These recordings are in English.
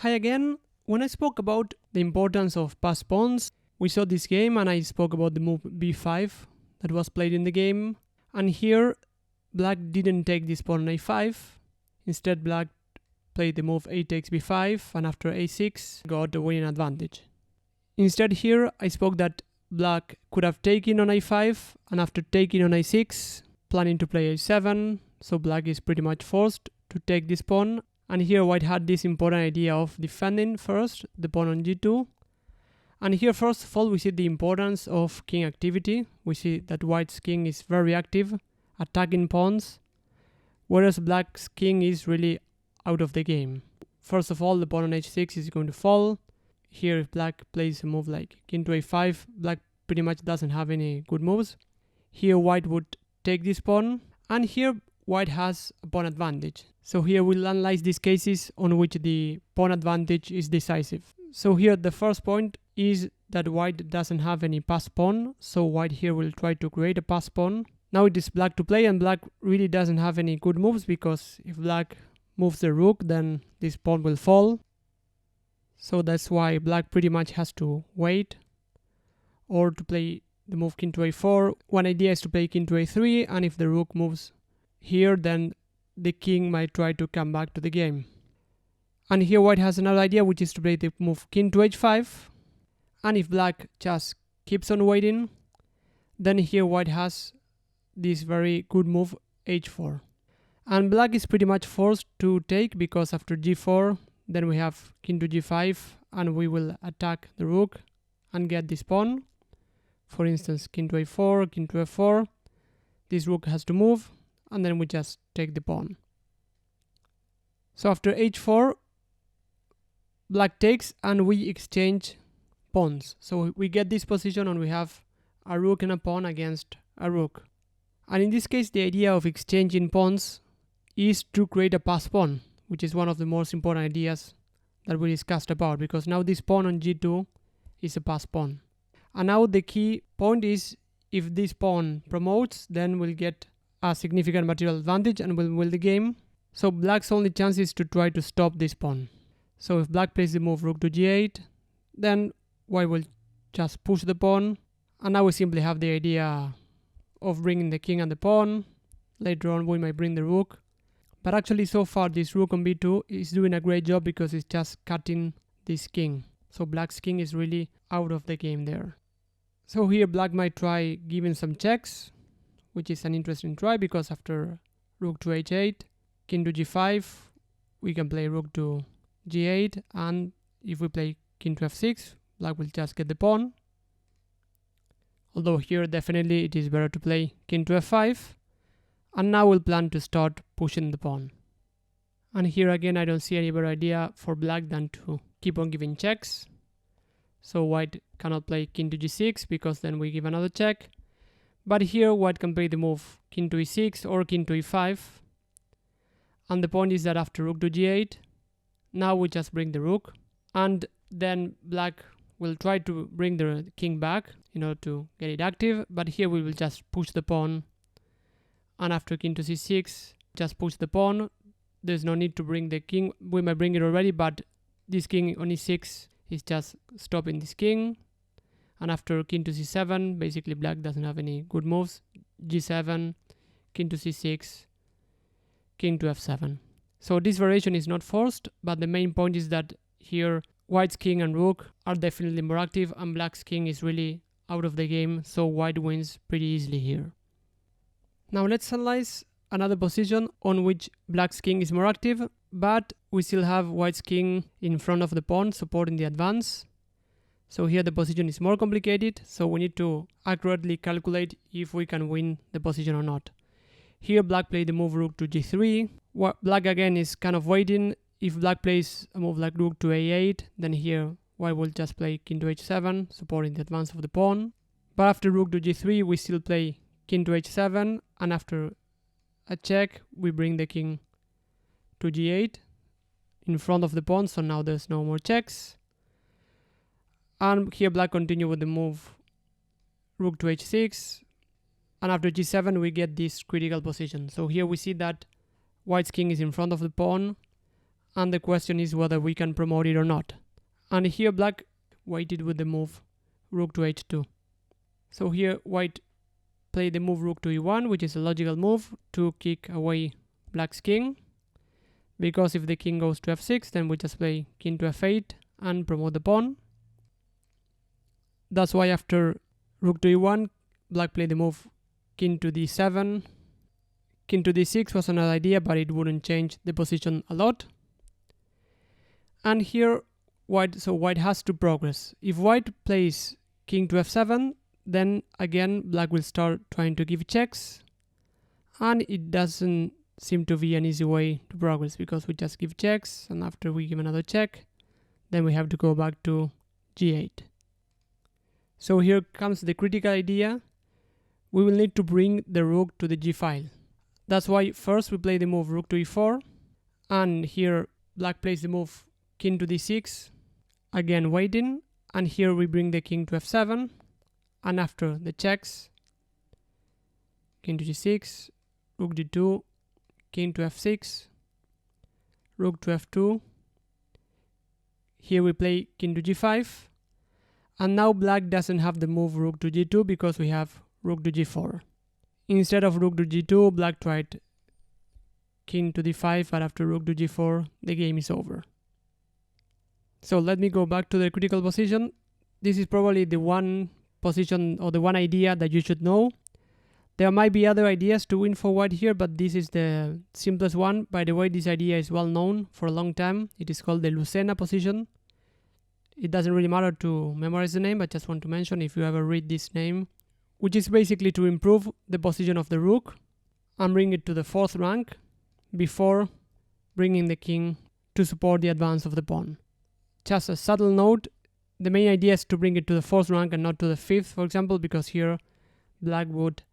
Hi again. When I spoke about the importance of passed pawns, we saw this game and I spoke about the move b5 that was played in the game. And here, black didn't take this pawn on a5. Instead, black played the move a takes b5 and after a6 got the winning advantage. Instead here, I spoke that black could have taken on a5 and after taking on a6, planning to play a7, so black is pretty much forced to take this pawn. And here white had this important idea of defending first the pawn on g2. And here first of all we see the importance of king activity. We see that white's king is very active, attacking pawns, whereas black's king is really out of the game. First of all, the pawn on h6 is going to fall. Here if black plays a move like king to a5, black pretty much doesn't have any good moves. Here white would take this pawn, and here white has a pawn advantage. So here we'll analyze these cases on which the pawn advantage is decisive. So here the first point is that white doesn't have any passed pawn, so white here will try to create a passed pawn. Now it is black to play, and black really doesn't have any good moves because if black moves the rook, then this pawn will fall. So that's why black pretty much has to wait or to play the move king to a4. One idea is to play king to a3, and if the rook moves here, then the king might try to come back to the game. And here white has another idea, which is to play the move king to h5. And if black just keeps on waiting, then here white has this very good move h4. And black is pretty much forced to take because after g4, then we have king to g5 and we will attack the rook and get this pawn. For instance, king to a4, king to f4. This rook has to move and then we just take the pawn. So after h4, black takes and we exchange pawns. So we get this position and we have a rook and a pawn against a rook. And in this case, the idea of exchanging pawns is to create a passed pawn, which is one of the most important ideas that we discussed about, because now this pawn on g2 is a passed pawn. And now the key point is if this pawn promotes, then we'll get a significant material advantage and will win the game. So black's only chance is to try to stop this pawn. So if black plays the move rook to g8, then white will just push the pawn, and now we simply have the idea of bringing the king and the pawn. Later on we might bring the rook, but actually so far this rook on b2 is doing a great job because it's just cutting this king. So black's king is really out of the game there. So here black might try giving some checks, which is an interesting try because after rook to h8, king to g5, we can play rook to g8, and if we play king to f6, black will just get the pawn. Although here definitely it is better to play king to f5, and now we'll plan to start pushing the pawn. And here again I don't see any better idea for black than to keep on giving checks. So white cannot play king to g6 because then we give another check. But here white can play the move king to e6 or king to e5. And the point is that after rook to g8, now we just bring the rook. And then black will try to bring the king back in order to get it active. But here we will just push the pawn. And after king to c6, just push the pawn. There's no need to bring the king. We might bring it already, but this king on e6 is just stopping this king. And after king to c7, basically black doesn't have any good moves. g7, king to c6, king to f7. So this variation is not forced, but the main point is that here white's king and rook are definitely more active and black's king is really out of the game, so white wins pretty easily here. Now let's analyze another position on which black's king is more active, but we still have white's king in front of the pawn supporting the advance. So here the position is more complicated, so we need to accurately calculate if we can win the position or not. Here black played the move rook to g3. Black again is kind of waiting. If black plays a move like rook to a8, then here white will just play king to h7, supporting the advance of the pawn. But after rook to g3, we still play king to h7, and after a check, we bring the king to g8 in front of the pawn, so now there's no more checks. And here black continue with the move rook to h6, and after g7 we get this critical position. So here we see that white's king is in front of the pawn, and the question is whether we can promote it or not. And here black waited with the move rook to h2. So here white played the move rook to e1, which is a logical move to kick away black's king, because if the king goes to f6, then we just play king to f8 and promote the pawn. That's why after rook to e1, black played the move king to d7. King to d6 was another idea, but it wouldn't change the position a lot. And here white has to progress. If white plays king to f7, then again black will start trying to give checks, and it doesn't seem to be an easy way to progress, because we just give checks, and after we give another check, then we have to go back to g8. So here comes the critical idea. We will need to bring the rook to the g file. That's why first we play the move rook to e4, and here black plays the move king to d6, again waiting, and here we bring the king to f7, and after the checks, king to g6, rook d2, king to f6, rook to f2, here we play king to g5, and now black doesn't have the move rook to g2 because we have rook to g4. Instead of rook to g2, black tried king to d5, but after rook to g4, the game is over. So let me go back to the critical position. This is probably the one position or the one idea that you should know. There might be other ideas to win for white here, but this is the simplest one. By the way, this idea is well known for a long time. It is called the Lucena position. It doesn't really matter to memorize the name, but just want to mention if you ever read this name, which is basically to improve the position of the rook and bring it to the 4th rank before bringing the king to support the advance of the pawn. Just a subtle note, the main idea is to bring it to the 4th rank and not to the 5th, for example, because here black would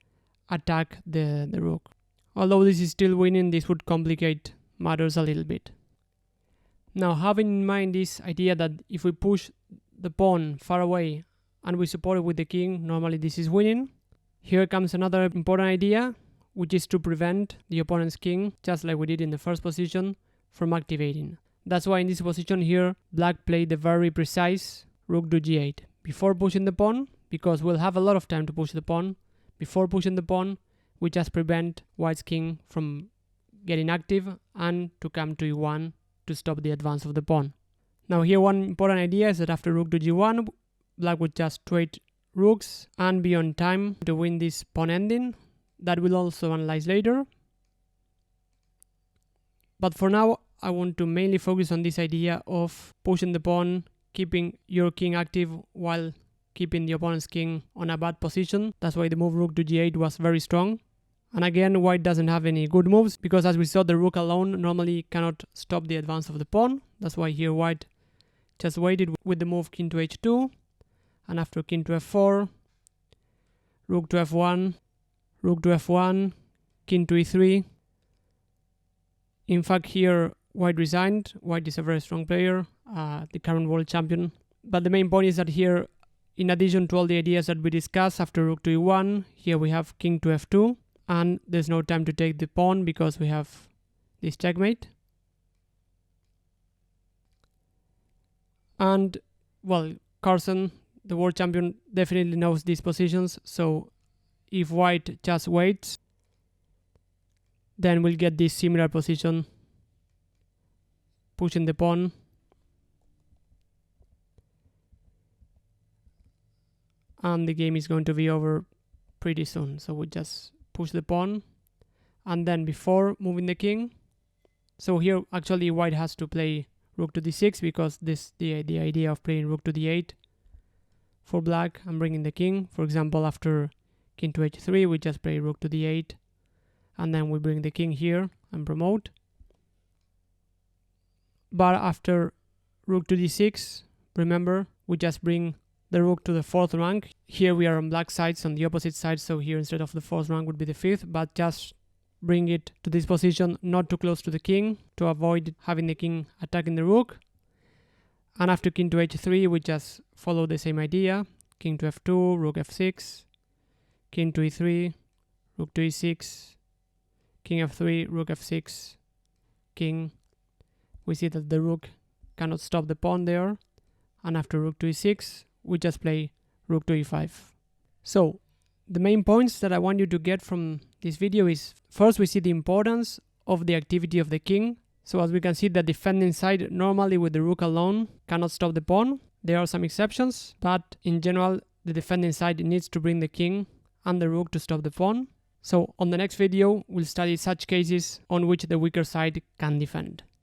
attack the rook. Although this is still winning, this would complicate matters a little bit. Now, having in mind this idea that if we push the pawn far away and we support it with the king, normally this is winning, here comes another important idea, which is to prevent the opponent's king, just like we did in the first position, from activating. That's why in this position here, black played the very precise rook to g8 before pushing the pawn, because we'll have a lot of time to push the pawn. Before pushing the pawn, we just prevent white's king from getting active and to come to e1 to stop the advance of the pawn. Now here one important idea is that after rook to g1, black would just trade rooks and be on time to win this pawn ending. That we'll also analyze later. But for now, I want to mainly focus on this idea of pushing the pawn, keeping your king active while keeping the opponent's king on a bad position. That's why the move rook to g8 was very strong. And again, white doesn't have any good moves, because as we saw, the rook alone normally cannot stop the advance of the pawn. That's why here white just waited with the move king to h2, and after king to f4, rook to f1, rook to f1, king to e3. In fact, here white resigned. White is a very strong player, the current world champion. But the main point is that here, in addition to all the ideas that we discussed after rook to e1, here we have king to f2, and there's no time to take the pawn because we have this checkmate. And, well, Carlsen, the world champion, definitely knows these positions, so if white just waits, then we'll get this similar position, pushing the pawn. And the game is going to be over pretty soon, so we just push the pawn, and then before moving the king, so here actually white has to play rook to d6, because the idea of playing rook to d8 for black and bringing the king. For example, after king to h3, we just play rook to d8, and then we bring the king here and promote. But after rook to d6, remember, we just bring the rook to the 4th rank. Here we are on black sides, on the opposite side, so here instead of the 4th rank would be the 5th, but just bring it to this position, not too close to the king, to avoid having the king attacking the rook. And after king to h3, we just follow the same idea. King to f2, rook f6, king to e3, rook to e6, king f3, rook f6, king, we see that the rook cannot stop the pawn there, and after rook to e6, we just play rook to e5. So, the main points that I want you to get from this video is, first we see the importance of the activity of the king. So as we can see, the defending side normally with the rook alone cannot stop the pawn. There are some exceptions, but in general the defending side needs to bring the king and the rook to stop the pawn. So on the next video we'll study such cases on which the weaker side can defend.